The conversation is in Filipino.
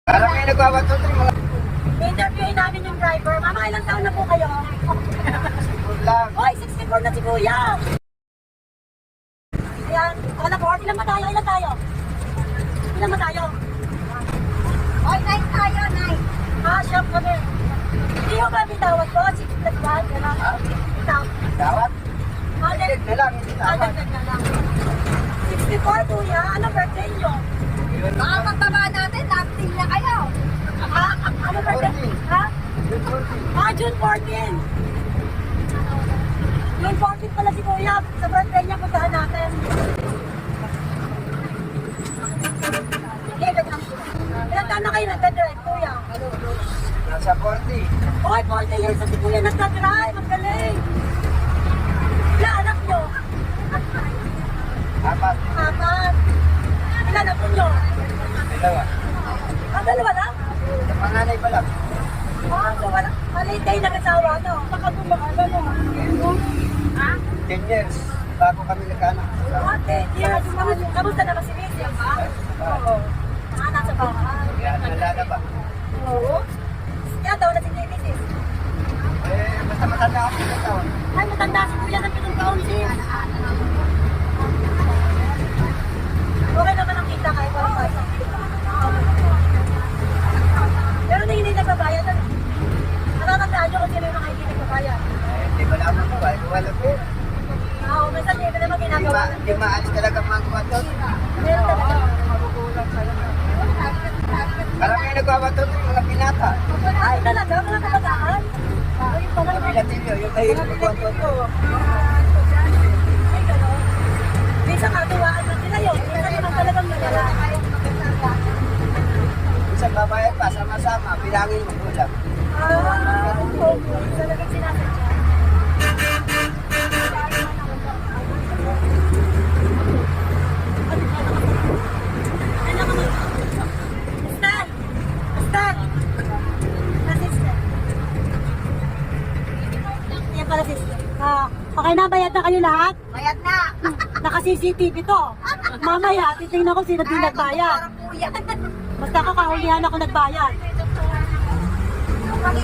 Parang may nagbabatutri mga Interviewin namin yung driver. Mama, ilang taon na po kayo? good lang. Hoy, 64 na si Kuya. Ayan. Ako na po. Ilan ba tayo? Ilan tayo? Ilan ba tayo? Hoy, 9 tayo, 9. Shop kami. Hindi ko ba bitawat po? 6 plus 1. Gano'n. Bitaw. Dawat? Dagdag Hindi na lang, hindi na. dagdag na lang. 64, Kuya. Anong birthday nyo? Baka pagtaba natin, active na kayo. Ano birthday? Ha? June 14. June 14 pala si Kuya. Sa birthday niya, puntahan natin. Ilan taon na kayo nagdadrive, Kuya? Nasa 40. Hoy, 40 years na si Kuya nagdadrive. Ang galing. Ilan anak nyo? Apat. Apat. Ilan anak nyo? Dalawa. Dalawa lang? Yung panganay pa lang. So wala. Malate kayo nag-asawa, no? Baka bumakalan, no? Ha? 10 years. Bago kami nagkaanak. Ate, years. Kamusta naman si Mrs.? Oo. Mga nasa bahay. Kaya nalala ba? Oo. Kaya daw na si Mrs. Basta matanda ako ng taon. Ay, matanda si Kuya ng 7 taon, sis. Okay naman ang kita kahit walang pasok. Pero na hindi nagbabayad, ano? Natatandaan nyo kung sino yung mga hindi nagbabayad. Hindi ba naman ko ba? Wala po. Oo, minsan hindi ko naman ginagawa. Hindi maalis talaga magawa doon. Meron talaga. Parang may nagbabatutri mga pinata. Ay, talaga? Mga kabataan? Ay, pala. Mga pilatilyo, yung mahirap ko ang toto. Ay, gano'n. Minsan katuwaan lang nila yun. Minsan naman talagang nagala. Isang babae pa, sama-sama, bilangin mo kulang. Oo. Talagang sinasadya. Stan! Stan! Sister. Yan pala sister. Okay na, bayad na kayo lahat? Bayad na. Naka-CCTV to. Mamaya, titingnan ko sino din nagbayad. Parang kuya. Basta kakahulihan ako nagbayad. Ang